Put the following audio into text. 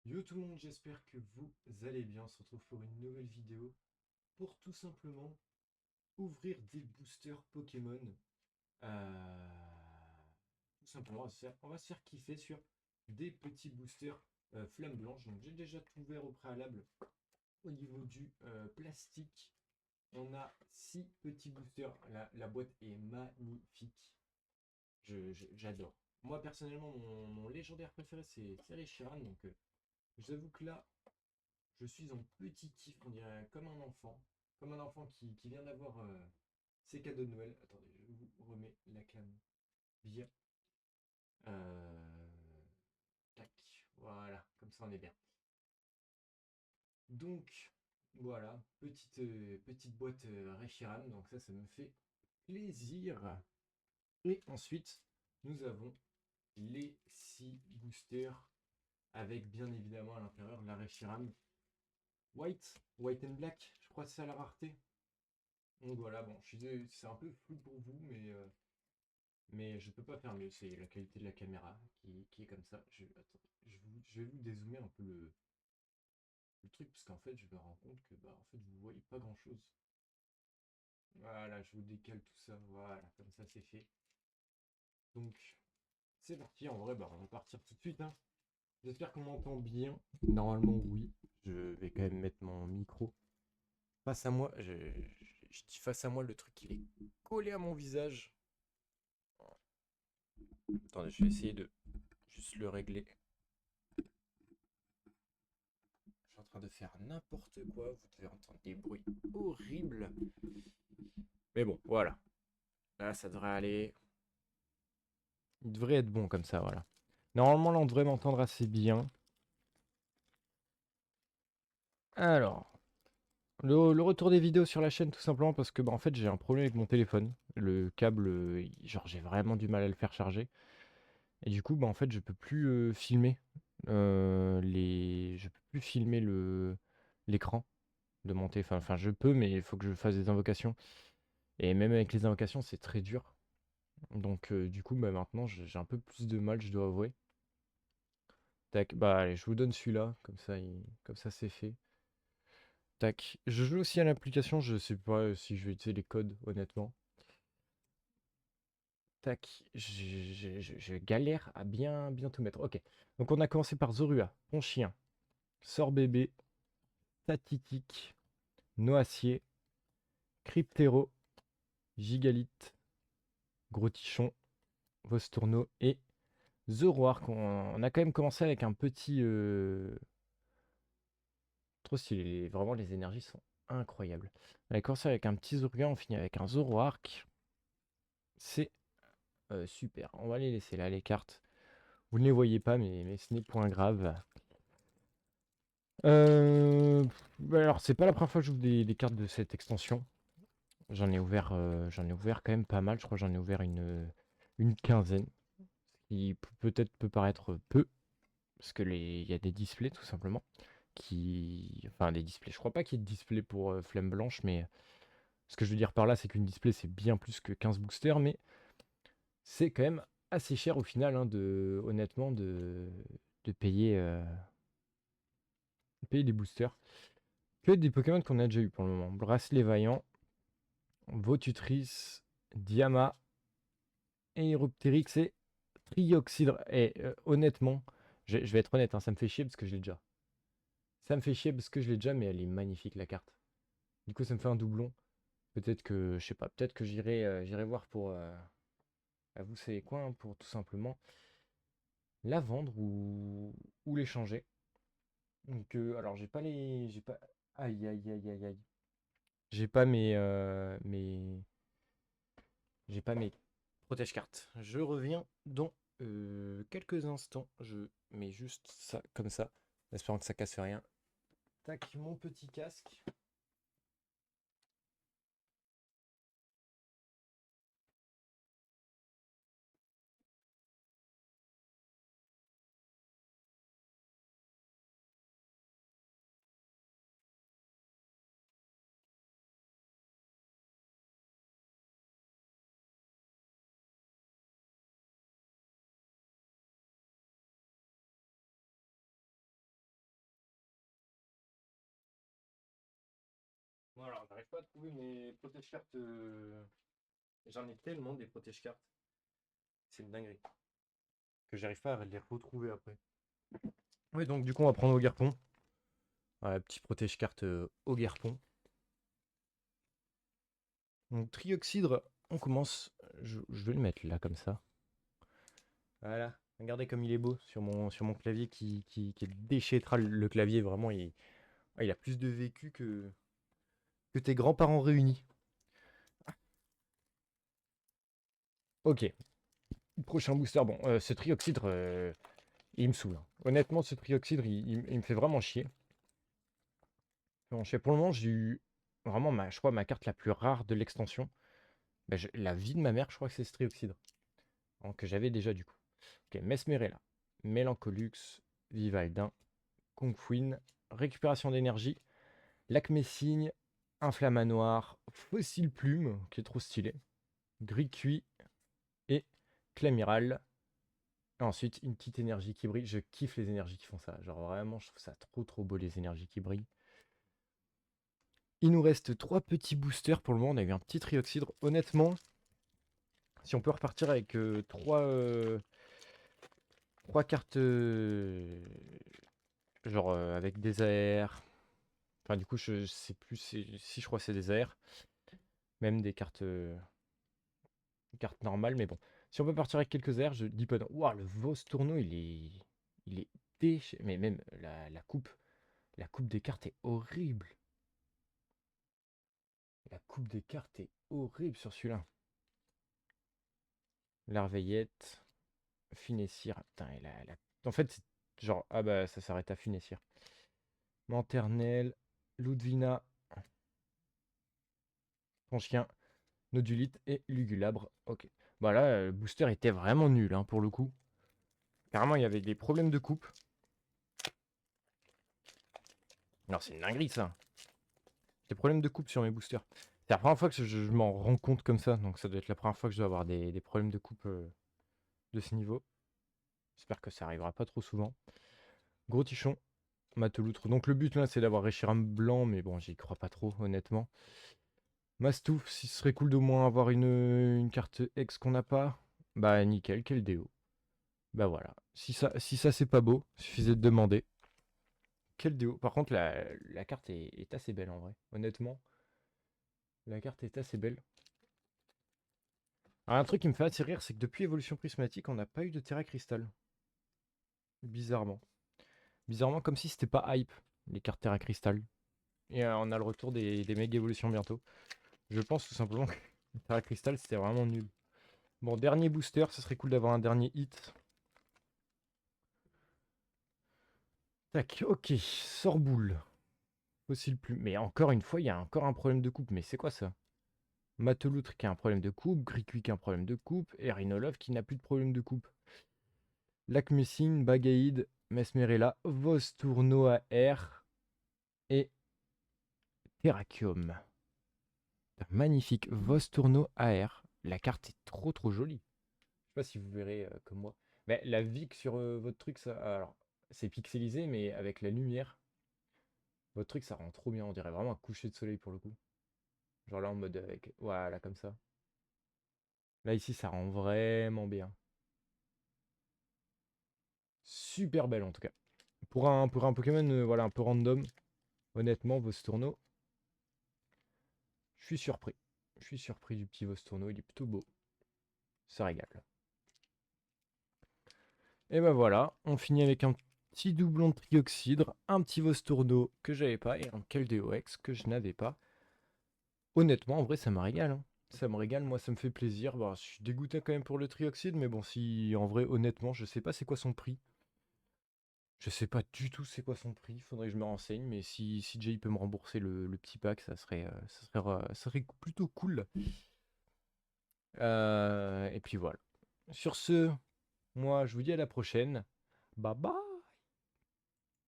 Yo tout le monde, j'espère que vous allez bien. On se retrouve pour une nouvelle vidéo pour tout simplement ouvrir des boosters Pokémon. Tout simplement, on va se faire kiffer sur des petits boosters Flamme Blanche. Donc j'ai déjà tout ouvert au préalable au niveau du plastique. On a 6 petits boosters. La boîte est magnifique. J'adore. Moi personnellement, mon légendaire préféré c'est Reshiram. Donc je vous avoue que là, je suis en petit kiff, on dirait comme un enfant. Comme un enfant qui vient d'avoir ses cadeaux de Noël. Attendez, je vous remets la clam bien. Tac, voilà, comme ça on est bien. Donc, voilà, petite boîte Reshiram, donc ça me fait plaisir. Et ensuite, nous avons les 6 boosters avec bien évidemment à l'intérieur la Reshiram White and Black, je crois que c'est à la rareté. Donc voilà, bon, je suis désolé, c'est un peu flou pour vous, mais je peux pas faire mieux. C'est la qualité de la caméra qui est comme ça. Attends, je vais vous dézoomer un peu le truc, parce qu'en fait, je me rends compte que bah, en fait, vous voyez pas grand-chose. Voilà, je vous décale tout ça. Voilà, comme ça, c'est fait. Donc, c'est parti. En vrai, bah, on va partir tout de suite, hein. J'espère qu'on m'entend bien. Normalement, oui. Je vais quand même mettre mon micro face à moi. Je dis face à moi, le truc, il est collé à mon visage. Attendez, je vais essayer de juste le régler. Je suis en train de faire n'importe quoi. Vous devez entendre des bruits horribles. Mais bon, voilà. Là, ça devrait aller. Il devrait être bon comme ça, voilà. Normalement, là, on devrait m'entendre assez bien. Alors, le retour des vidéos sur la chaîne, tout simplement parce que, bah, en fait, j'ai un problème avec mon téléphone. Le câble, genre, j'ai vraiment du mal à le faire charger. Et du coup, bah, en fait, je peux plus filmer je peux plus filmer l'écran de monter. Enfin, je peux, mais il faut que je fasse des invocations. Et même avec les invocations, c'est très dur. Donc, du coup, bah, maintenant, j'ai un peu plus de mal, je dois avouer. Tac, bah allez, je vous donne celui-là, comme ça c'est fait. Tac, je joue aussi à l'application, je sais pas si je vais utiliser les codes, honnêtement. Tac, je galère à bien tout mettre. Ok, donc on a commencé par Zorua, Chien, Sort Bébé, Tatitique, Noacier, Cryptero, Gigalith, Gros Tichon, Vostourneau et Zoroark. On a quand même commencé avec un petit... trop stylé, vraiment les énergies sont incroyables. On a commencé avec un petit Zorua, on finit avec un Zoroark. C'est super. On va les laisser là, les cartes. Vous ne les voyez pas, mais ce n'est point grave. Bah alors, c'est pas la première fois que j'ouvre des cartes de cette extension. J'en ai ouvert quand même pas mal. Je crois que j'en ai ouvert une quinzaine. Ce qui peut-être peut paraître peu, parce que il y a des displays tout simplement. Enfin, des displays. Je crois pas qu'il y ait de display pour Flamme Blanche, mais ce que je veux dire par là, c'est qu'une display, c'est bien plus que 15 boosters, mais c'est quand même assez cher au final, hein, honnêtement, de payer des boosters. Que des Pokémon qu'on a déjà eu pour le moment. Bracelet Vaillant, Votutrice, Diama, Aeroptérix et Trioxydre. Et honnêtement, je vais être honnête, hein, ça me fait chier parce que je l'ai déjà. Ça me fait chier parce que je l'ai déjà, mais elle est magnifique la carte. Du coup, ça me fait un doublon. Peut-être que, je sais pas, peut-être que j'irai voir pour, à vous savez quoi, hein, pour tout simplement la vendre ou l'échanger. Donc, alors, j'ai pas, aïe, aïe, aïe, aïe, aïe. J'ai pas j'ai pas mes protège-cartes. Je reviens dans quelques instants. Je mets juste ça comme ça, en espérant que ça casse rien. Tac, mon petit casque. Bon, alors, j'arrive pas à trouver mes protège-cartes. J'en ai tellement des protège-cartes. C'est une dinguerie. Que j'arrive pas à les retrouver après. Oui, donc du coup, on va prendre au guerpon. Voilà, petit protège-carte au guerpon. Donc, trioxydre, on commence. Je vais le mettre là, comme ça. Voilà. Regardez comme il est beau sur mon clavier qui déchetera le clavier. Vraiment, il a plus de vécu que tes grands-parents réunis. Ok. Prochain booster. Bon, ce trioxydre, il me saoule, hein. Honnêtement, ce trioxydre, il me fait vraiment chier. Bon, pour le moment, j'ai eu vraiment, je crois, ma carte la plus rare de l'extension. Bah, la vie de ma mère, je crois que c'est ce trioxydre. Hein, que j'avais déjà du coup. Ok, Mesmerella, Mélancolux, Vivaldin, Conqueen, Récupération d'énergie, Lac Messigne, Inflammanoir, Fossile Plume, qui est trop stylé, Gris Cuit et Clamiral. Et ensuite, une petite énergie qui brille. Je kiffe les énergies qui font ça. Genre vraiment, je trouve ça trop beau les énergies qui brillent. Il nous reste 3 petits boosters pour le moment. On a eu un petit trioxydre. Honnêtement, si on peut repartir avec 3 cartes, genre avec des AR. Enfin, du coup, je sais plus si je crois que c'est des AR. Même des cartes normales. Mais bon, si on peut partir avec quelques AR, je dis pas non. Waouh, le Vostourno, il est déchiré. Mais même la coupe. La coupe des cartes est horrible. La coupe des cartes est horrible sur celui-là. Larveillette. Finessir. Putain, en fait, c'est genre. Ah bah, ça s'arrête à Finessir. Lanternelle. Ludvina. Chien. Nodulite et Lugulabre. Ok. Bah là, le booster était vraiment nul, hein, pour le coup. Carrément, il y avait des problèmes de coupe. Alors, c'est une dinguerie, ça. Des problèmes de coupe sur mes boosters. C'est la première fois que je m'en rends compte comme ça. Donc, ça doit être la première fois que je dois avoir des problèmes de coupe de ce niveau. J'espère que ça arrivera pas trop souvent. Gros tichon. Mateloutre. Donc, le but, là, c'est d'avoir Reshiram blanc. Mais bon, j'y crois pas trop, honnêtement. Mastouf, si ce serait cool d'au moins avoir une carte X qu'on n'a pas. Bah, nickel, quel déo. Bah voilà. Si ça c'est pas beau, suffisait de demander. Quel déo. Par contre, la carte est assez belle en vrai. Honnêtement, la carte est assez belle. Alors, un truc qui me fait assez rire, c'est que depuis Évolution Prismatique, on n'a pas eu de Terra Crystal. Bizarrement. Bizarrement, comme si c'était pas hype, les cartes Terra Crystal. Et on a le retour des Mega Évolutions bientôt. Je pense tout simplement que Terra Crystal, c'était vraiment nul. Bon, dernier booster, ce serait cool d'avoir un dernier hit. Tac, ok, Sorboule. Fossile plume. Mais encore une fois, il y a encore un problème de coupe. Mais c'est quoi ça? Mateloutre qui a un problème de coupe, Gricui qui a un problème de coupe, et Rhinolove qui n'a plus de problème de coupe. Lacmessine, Bagaïd, Mesmerella, Vostourno AR et Terrakium. Magnifique, Vostourno AR. La carte est trop jolie. Je sais pas si vous verrez comme moi. Mais la VIC sur votre truc, ça, alors c'est pixelisé, mais avec la lumière, votre truc ça rend trop bien. On dirait vraiment un coucher de soleil pour le coup. Genre là en mode avec. Voilà, comme ça. Là ici, ça rend vraiment bien. Super belle en tout cas. Pour un Pokémon voilà, un peu random, honnêtement, Vostourno, je suis surpris. Je suis surpris du petit Vostourno, il est plutôt beau. Ça régale. Et ben voilà, on finit avec un petit doublon de Trioxydre, un petit Vostourno que j'avais pas et un Keldeo-X que je n'avais pas. Honnêtement, en vrai, ça me régale, hein. Ça me régale, moi ça me fait plaisir. Bon, je suis dégoûté quand même pour le Trioxyde, mais bon, si en vrai, honnêtement, je sais pas c'est quoi son prix. Je sais pas du tout c'est quoi son prix, faudrait que je me renseigne, mais si Jay peut me rembourser le petit pack, ça serait plutôt cool. Et puis voilà. Sur ce, moi je vous dis à la prochaine. Bye bye!